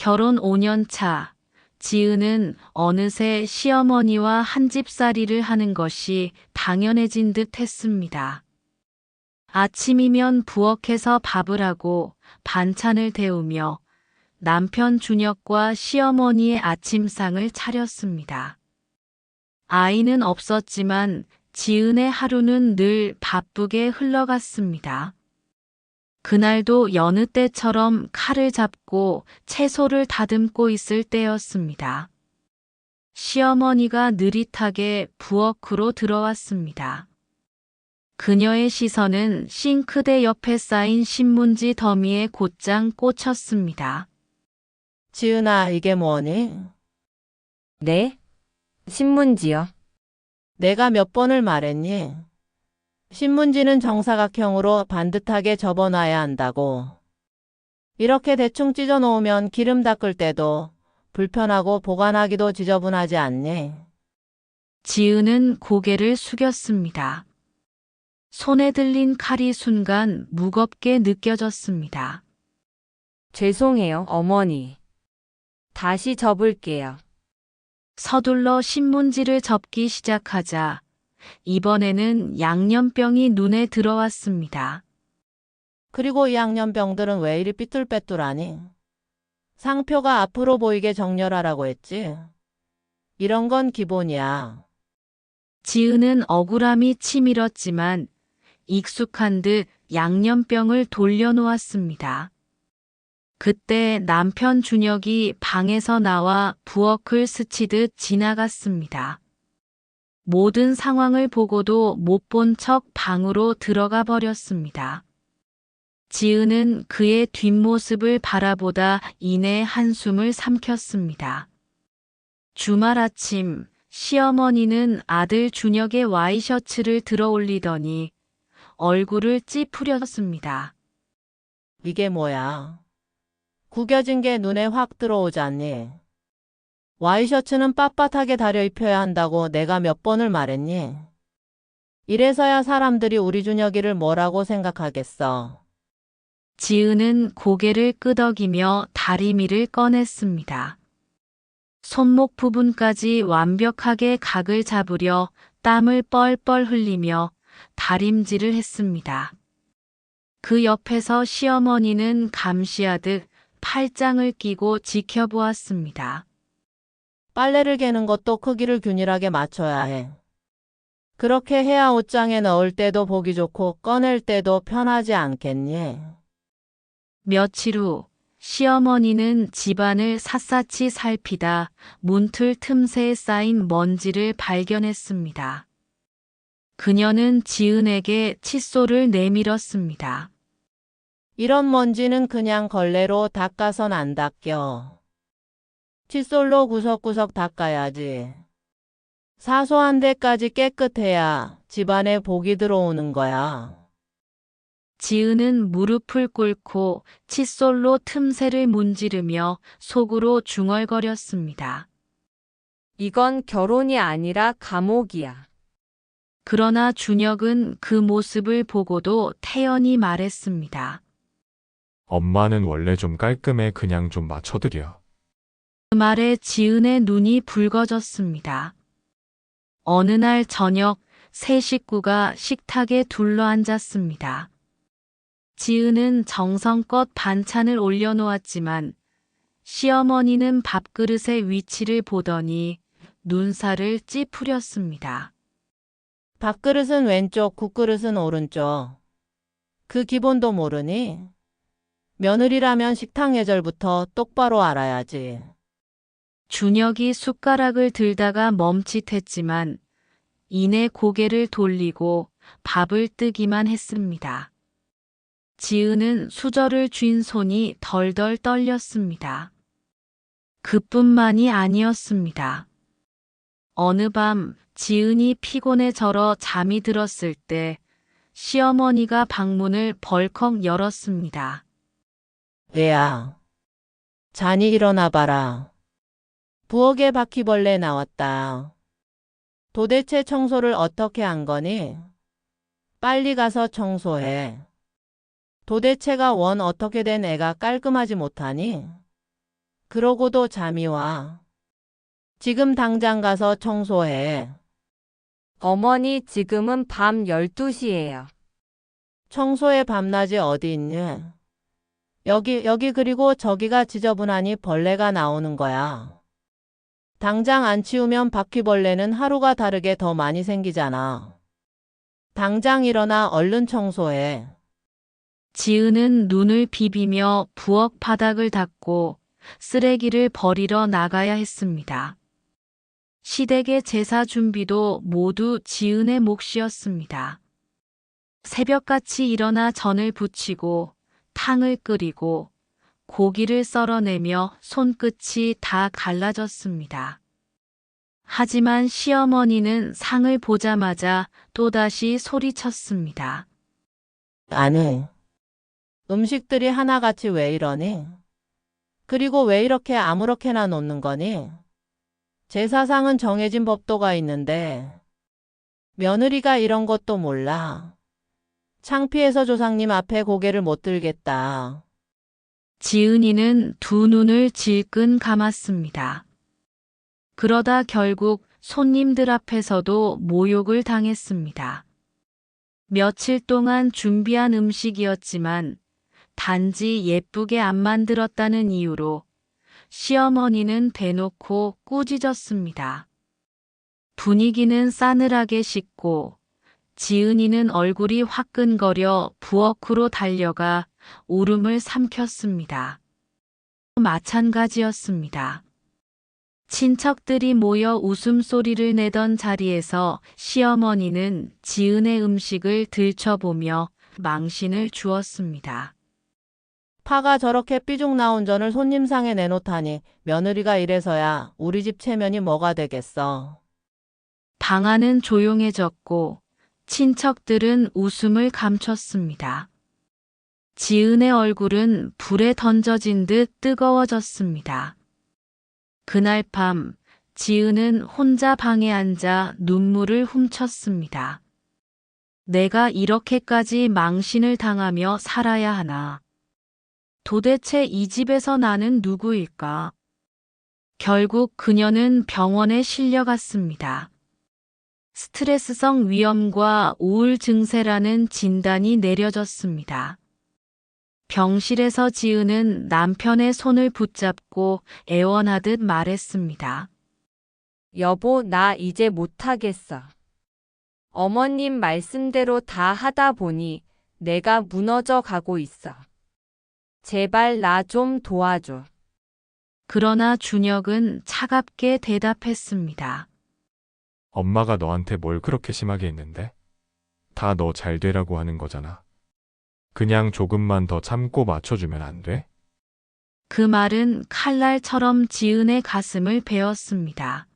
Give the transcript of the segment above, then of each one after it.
결혼 5년 차, 지은은 어느새 시어머니와 한집살이를 하는 것이 당연해진 듯 했습니다. 아침이면 부엌에서 밥을 하고 반찬을 데우며 남편 준혁과 시어머니의 아침상을 차렸습니다. 아이는 없었지만 지은의 하루는 늘 바쁘게 흘러갔습니다. 그날도 여느 때처럼 칼을 잡고 채소를 다듬고 있을 때였습니다. 시어머니가 느릿하게 부엌으로 들어왔습니다. 그녀의 시선은 싱크대 옆에 쌓인 신문지 더미에 곧장 꽂혔습니다. 지은아, 이게 뭐니? 네? 신문지요. 내가 몇 번을 말했니? 신문지는 정사각형으로 반듯하게 접어놔야 한다고. 이렇게 대충 찢어 놓으면 기름 닦을 때도 불편하고 보관하기도 지저분하지 않니? 지은은 고개를 숙였습니다. 손에 들린 칼이 순간 무겁게 느껴졌습니다. 죄송해요, 어머니. 다시 접을게요. 서둘러 신문지를 접기 시작하자 이번에는 양념병이 눈에 들어왔습니다. 그리고 이 양념병들은 왜 이리 삐뚤빼뚤하니? 상표가 앞으로 보이게 정렬하라고 했지? 이런 건 기본이야. 지은은 억울함이 치밀었지만 익숙한 듯 양념병을 돌려놓았습니다. 그때 남편 준혁이 방에서 나와 부엌을 스치듯 지나갔습니다. 모든 상황을 보고도 못 본 척 방으로 들어가 버렸습니다. 지은은 그의 뒷모습을 바라보다 이내 한숨을 삼켰습니다. 주말 아침 시어머니는 아들 준혁의 와이셔츠를 들어 올리더니 얼굴을 찌푸렸습니다. 이게 뭐야? 구겨진 게 눈에 확 들어오잖니? 와이셔츠는 빳빳하게 다려 입혀야 한다고 내가 몇 번을 말했니? 이래서야 사람들이 우리 준혁이를 뭐라고 생각하겠어. 지은은 고개를 끄덕이며 다리미를 꺼냈습니다. 손목 부분까지 완벽하게 각을 잡으려 땀을 뻘뻘 흘리며 다림질을 했습니다. 그 옆에서 시어머니는 감시하듯 팔짱을 끼고 지켜보았습니다. 빨래를 개는 것도 크기를 균일하게 맞춰야 해. 그렇게 해야 옷장에 넣을 때도 보기 좋고 꺼낼 때도 편하지 않겠니? 며칠 후 시어머니는 집안을 샅샅이 살피다 문틀 틈새에 쌓인 먼지를 발견했습니다. 그녀는 지은에게 칫솔을 내밀었습니다. 이런 먼지는 그냥 걸레로 닦아선 안 닦여. 칫솔로 구석구석 닦아야지. 사소한 데까지 깨끗해야 집안에 복이 들어오는 거야. 지은은 무릎을 꿇고 칫솔로 틈새를 문지르며 속으로 중얼거렸습니다. 이건 결혼이 아니라 감옥이야. 그러나 준혁은 그 모습을 보고도 태연히 말했습니다. 엄마는 원래 좀 깔끔해. 그냥 좀 맞춰드려. 그 말에 지은의 눈이 붉어졌습니다. 어느 날 저녁 세 식구가 식탁에 둘러앉았습니다. 지은은 정성껏 반찬을 올려놓았지만 시어머니는 밥그릇의 위치를 보더니 눈살을 찌푸렸습니다. 밥그릇은 왼쪽, 국그릇은 오른쪽. 그 기본도 모르니? 며느리라면 식탁 예절부터 똑바로 알아야지. 준혁이 숟가락을 들다가 멈칫했지만 이내 고개를 돌리고 밥을 뜨기만 했습니다. 지은은 수저를 쥔 손이 덜덜 떨렸습니다. 그뿐만이 아니었습니다. 어느 밤 지은이 피곤해 절어 잠이 들었을 때 시어머니가 방문을 벌컥 열었습니다. 애야, 자니 일어나 봐라. 부엌에 바퀴벌레 나왔다. 도대체 청소를 어떻게 한 거니? 빨리 가서 청소해. 도대체가 원 어떻게 된 애가 깔끔하지 못하니? 그러고도 잠이 와. 지금 당장 가서 청소해. 어머니, 지금은 밤 12시예요. 청소에 밤낮이 어디 있니? 여기 그리고 저기가 지저분하니 벌레가 나오는 거야. 당장 안 치우면 바퀴벌레는 하루가 다르게 더 많이 생기잖아. 당장 일어나 얼른 청소해. 지은은 눈을 비비며 부엌 바닥을 닦고 쓰레기를 버리러 나가야 했습니다. 시댁의 제사 준비도 모두 지은의 몫이었습니다. 새벽같이 일어나 전을 부치고 탕을 끓이고 고기를 썰어내며 손끝이 다 갈라졌습니다. 하지만 시어머니는 상을 보자마자 또다시 소리쳤습니다. 안 해. 음식들이 하나같이 왜 이러니? 그리고 왜 이렇게 아무렇게나 놓는 거니? 제사상은 정해진 법도가 있는데 며느리가 이런 것도 몰라. 창피해서 조상님 앞에 고개를 못 들겠다. 지은이는 두 눈을 질끈 감았습니다. 그러다 결국 손님들 앞에서도 모욕을 당했습니다. 며칠 동안 준비한 음식이었지만 단지 예쁘게 안 만들었다는 이유로 시어머니는 대놓고 꾸짖었습니다. 분위기는 싸늘하게 식고 지은이는 얼굴이 화끈거려 부엌으로 달려가 울음을 삼켰습니다. 마찬가지였습니다. 친척들이 모여 웃음소리를 내던 자리에서 시어머니는 지은의 음식을 들춰보며 망신을 주었습니다. 파가 저렇게 삐죽 나온 전을 손님상에 내놓다니 며느리가 이래서야 우리 집 체면이 뭐가 되겠어. 방 안은 조용해졌고 친척들은 웃음을 감췄습니다. 지은의 얼굴은 불에 던져진 듯 뜨거워졌습니다. 그날 밤 지은은 혼자 방에 앉아 눈물을 훔쳤습니다. 내가 이렇게까지 망신을 당하며 살아야 하나? 도대체 이 집에서 나는 누구일까? 결국 그녀는 병원에 실려갔습니다. 스트레스성 위염과 우울 증세라는 진단이 내려졌습니다. 병실에서 지은은 남편의 손을 붙잡고 애원하듯 말했습니다. 여보, 나 이제 못하겠어. 어머님 말씀대로 다 하다 보니 내가 무너져 가고 있어. 제발 나 좀 도와줘. 그러나 준혁은 차갑게 대답했습니다. 엄마가 너한테 뭘 그렇게 심하게 했는데? 다 너 잘 되라고 하는 거잖아. 그냥 조금만 더 참고 맞춰주면 안 돼? 그 말은 칼날처럼 지은의 가슴을 베었습니다.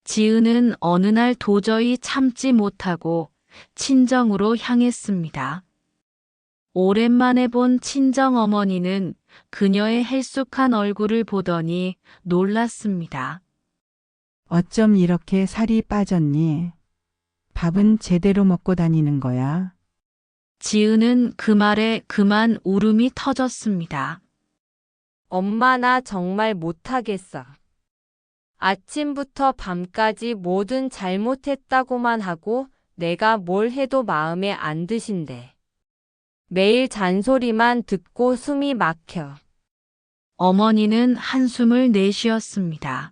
지은은 어느 날 도저히 참지 못하고 친정으로 향했습니다. 오랜만에 본 친정어머니는 그녀의 헬쑥한 얼굴을 보더니 놀랐습니다. 어쩜 이렇게 살이 빠졌니? 밥은 제대로 먹고 다니는 거야? 지은은 그 말에 그만 울음이 터졌습니다. 엄마, 나 정말 못하겠어. 아침부터 밤까지 뭐든 잘못했다고만 하고 내가 뭘 해도 마음에 안 드신대. 매일 잔소리만 듣고 숨이 막혀. 어머니는 한숨을 내쉬었습니다.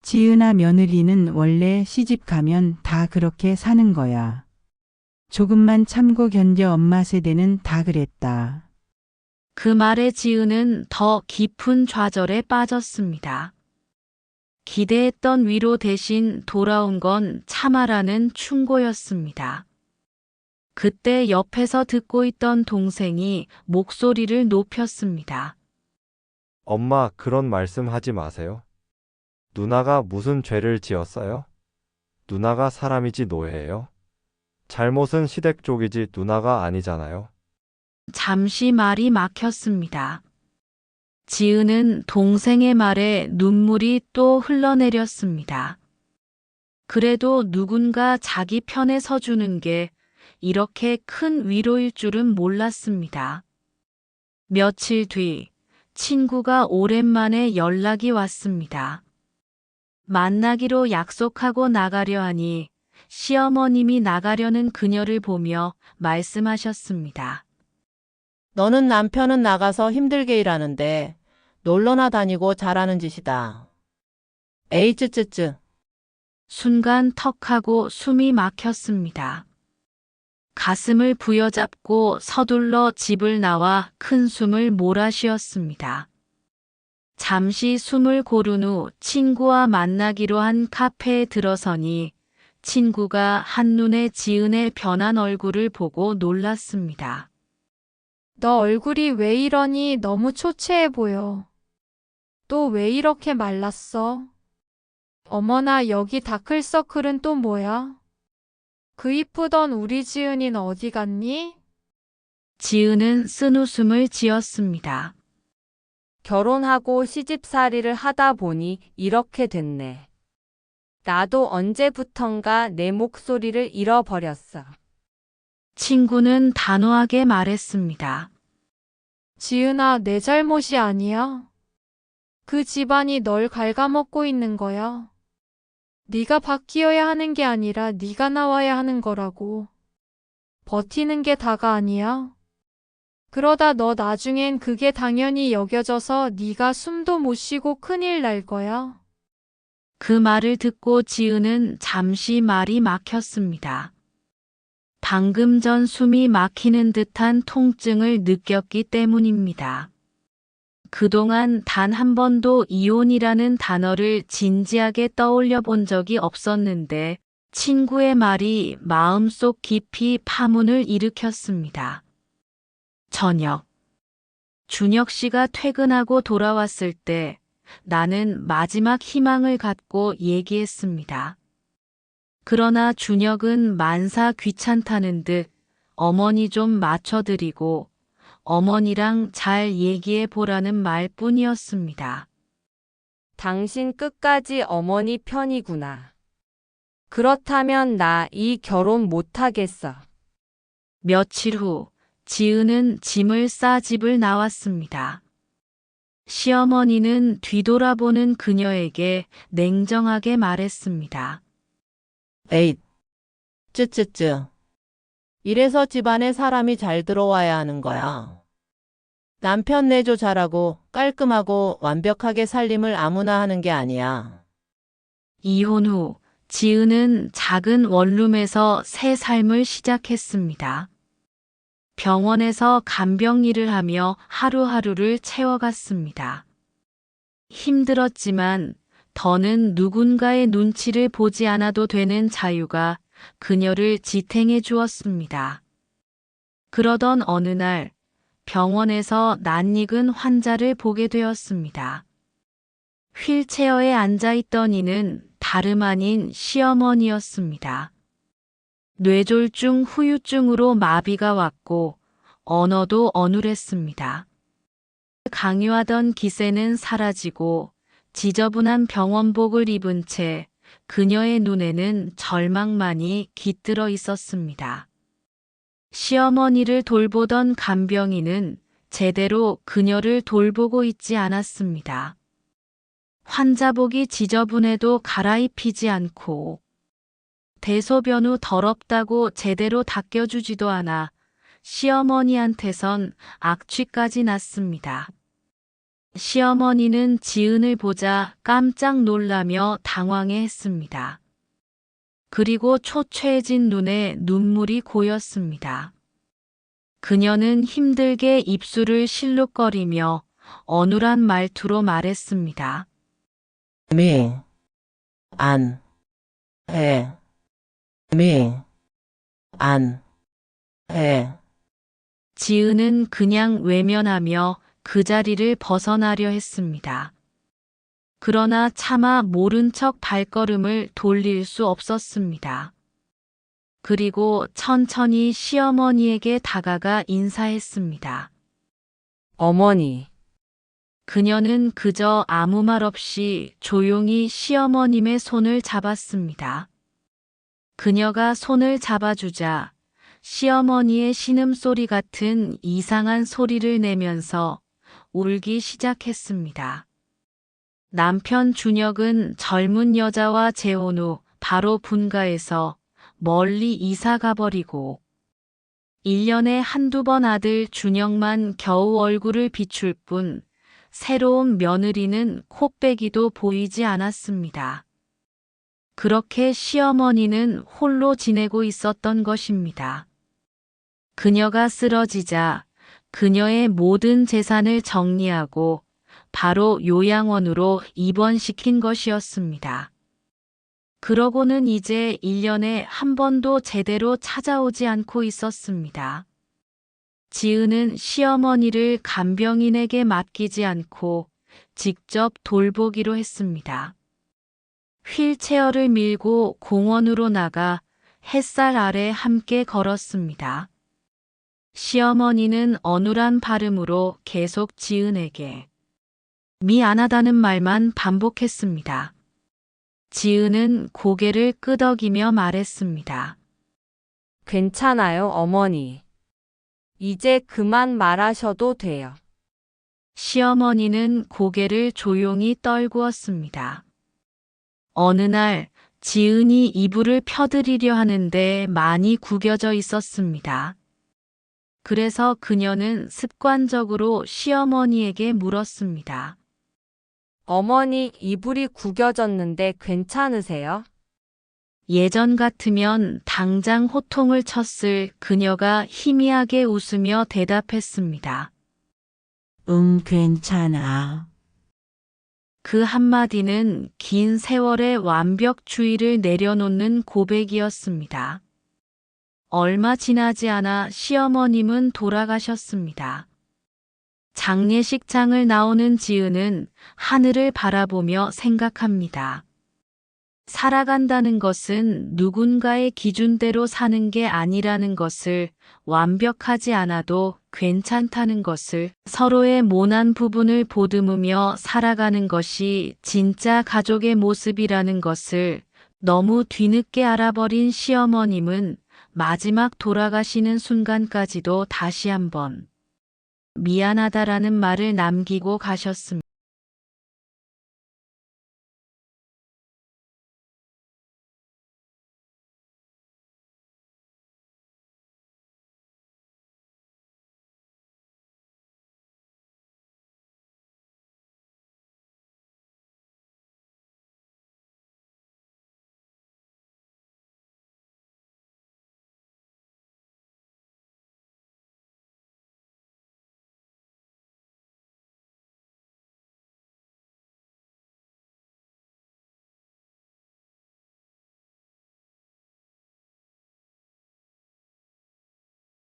지은아, 며느리는 원래 시집 가면 다 그렇게 사는 거야. 조금만 참고 견뎌. 엄마 세대는 다 그랬다. 그 말에 지은은 더 깊은 좌절에 빠졌습니다. 기대했던 위로 대신 돌아온 건 참아라는 충고였습니다. 그때 옆에서 듣고 있던 동생이 목소리를 높였습니다. 엄마, 그런 말씀 하지 마세요. 누나가 무슨 죄를 지었어요? 누나가 사람이지 노예예요? 잘못은 시댁 쪽이지 누나가 아니잖아요. 잠시 말이 막혔습니다. 지은은 동생의 말에 눈물이 또 흘러내렸습니다. 그래도 누군가 자기 편에 서주는 게 이렇게 큰 위로일 줄은 몰랐습니다. 며칠 뒤 친구가 오랜만에 연락이 왔습니다. 만나기로 약속하고 나가려 하니 시어머님이 나가려는 그녀를 보며 말씀하셨습니다. 너는 남편은 나가서 힘들게 일하는데 놀러나 다니고 잘하는 짓이다. 에이 쯔쯔쯔. 순간 턱하고 숨이 막혔습니다. 가슴을 부여잡고 서둘러 집을 나와 큰 숨을 몰아쉬었습니다. 잠시 숨을 고른 후 친구와 만나기로 한 카페에 들어서니 친구가 한눈에 지은의 변한 얼굴을 보고 놀랐습니다. 너 얼굴이 왜 이러니 너무 초췌해 보여. 또 왜 이렇게 말랐어? 어머나 여기 다크서클은 또 뭐야? 그 이쁘던 우리 지은이는 어디 갔니? 지은은 쓴웃음을 지었습니다. 결혼하고 시집살이를 하다 보니 이렇게 됐네. 나도 언제부턴가 내 목소리를 잃어버렸어. 친구는 단호하게 말했습니다. 지은아, 내 잘못이 아니야. 그 집안이 널 갉아먹고 있는 거야. 네가 바뀌어야 하는 게 아니라 네가 나와야 하는 거라고. 버티는 게 다가 아니야. 그러다 너 나중엔 그게 당연히 여겨져서 네가 숨도 못 쉬고 큰일 날 거야. 그 말을 듣고 지은은 잠시 말이 막혔습니다. 방금 전 숨이 막히는 듯한 통증을 느꼈기 때문입니다. 그동안 단 한 번도 이혼이라는 단어를 진지하게 떠올려 본 적이 없었는데 친구의 말이 마음속 깊이 파문을 일으켰습니다. 저녁. 준혁 씨가 퇴근하고 돌아왔을 때 나는 마지막 희망을 갖고 얘기했습니다. 그러나 준혁은 만사 귀찮다는 듯 어머니 좀 맞춰드리고 어머니랑 잘 얘기해 보라는 말뿐이었습니다. 당신 끝까지 어머니 편이구나. 그렇다면 나 이 결혼 못하겠어. 며칠 후 지은은 짐을 싸 집을 나왔습니다. 시어머니는 뒤돌아보는 그녀에게 냉정하게 말했습니다. 에잇. 쯔쯔쯔. 이래서 집안에 사람이 잘 들어와야 하는 거야. 남편 내조 잘하고 깔끔하고 완벽하게 살림을 아무나 하는 게 아니야. 이혼 후 지은은 작은 원룸에서 새 삶을 시작했습니다. 병원에서 간병 일을 하며 하루하루를 채워갔습니다. 힘들었지만 더는 누군가의 눈치를 보지 않아도 되는 자유가 그녀를 지탱해 주었습니다. 그러던 어느 날 병원에서 낯익은 환자를 보게 되었습니다. 휠체어에 앉아있던 이는 다름 아닌 시어머니였습니다. 뇌졸중 후유증으로 마비가 왔고 언어도 어눌했습니다. 강요하던 기세는 사라지고 지저분한 병원복을 입은 채 그녀의 눈에는 절망만이 깃들어 있었습니다. 시어머니를 돌보던 간병인은 제대로 그녀를 돌보고 있지 않았습니다. 환자복이 지저분해도 갈아입히지 않고 대소변 후 더럽다고 제대로 닦여주지도 않아 시어머니한테선 악취까지 났습니다. 시어머니는 지은을 보자 깜짝 놀라며 당황해했습니다. 그리고 초췌해진 눈에 눈물이 고였습니다. 그녀는 힘들게 입술을 실룩거리며 어눌한 말투로 말했습니다. 안 해. 지은은 그냥 외면하며 그 자리를 벗어나려 했습니다. 그러나 차마 모른 척 발걸음을 돌릴 수 없었습니다. 그리고 천천히 시어머니에게 다가가 인사했습니다. 어머니. 그녀는 그저 아무 말 없이 조용히 시어머님의 손을 잡았습니다. 그녀가 손을 잡아주자 시어머니의 신음소리 같은 이상한 소리를 내면서 울기 시작했습니다. 남편 준혁은 젊은 여자와 재혼 후 바로 분가해서 멀리 이사 가버리고 1년에 한두 번 아들 준혁만 겨우 얼굴을 비출 뿐 새로운 며느리는 코빼기도 보이지 않았습니다. 그렇게 시어머니는 홀로 지내고 있었던 것입니다. 그녀가 쓰러지자 그녀의 모든 재산을 정리하고 바로 요양원으로 입원시킨 것이었습니다. 그러고는 이제 1년에 한 번도 제대로 찾아오지 않고 있었습니다. 지은은 시어머니를 간병인에게 맡기지 않고 직접 돌보기로 했습니다. 휠체어를 밀고 공원으로 나가 햇살 아래 함께 걸었습니다. 시어머니는 어눌한 발음으로 계속 지은에게 미안하다는 말만 반복했습니다. 지은은 고개를 끄덕이며 말했습니다. 괜찮아요, 어머니. 이제 그만 말하셔도 돼요. 시어머니는 고개를 조용히 떨구었습니다. 어느 날 지은이 이불을 펴드리려 하는데 많이 구겨져 있었습니다. 그래서 그녀는 습관적으로 시어머니에게 물었습니다. 어머니, 이불이 구겨졌는데 괜찮으세요? 예전 같으면 당장 호통을 쳤을 그녀가 희미하게 웃으며 대답했습니다. 응, 괜찮아. 그 한마디는 긴 세월의 완벽주의를 내려놓는 고백이었습니다. 얼마 지나지 않아 시어머님은 돌아가셨습니다. 장례식장을 나오는 지은은 하늘을 바라보며 생각합니다. 살아간다는 것은 누군가의 기준대로 사는 게 아니라는 것을, 완벽하지 않아도 괜찮다는 것을, 서로의 모난 부분을 보듬으며 살아가는 것이 진짜 가족의 모습이라는 것을 너무 뒤늦게 알아버린 시어머님은 마지막 돌아가시는 순간까지도 다시 한번 미안하다라는 말을 남기고 가셨습니다.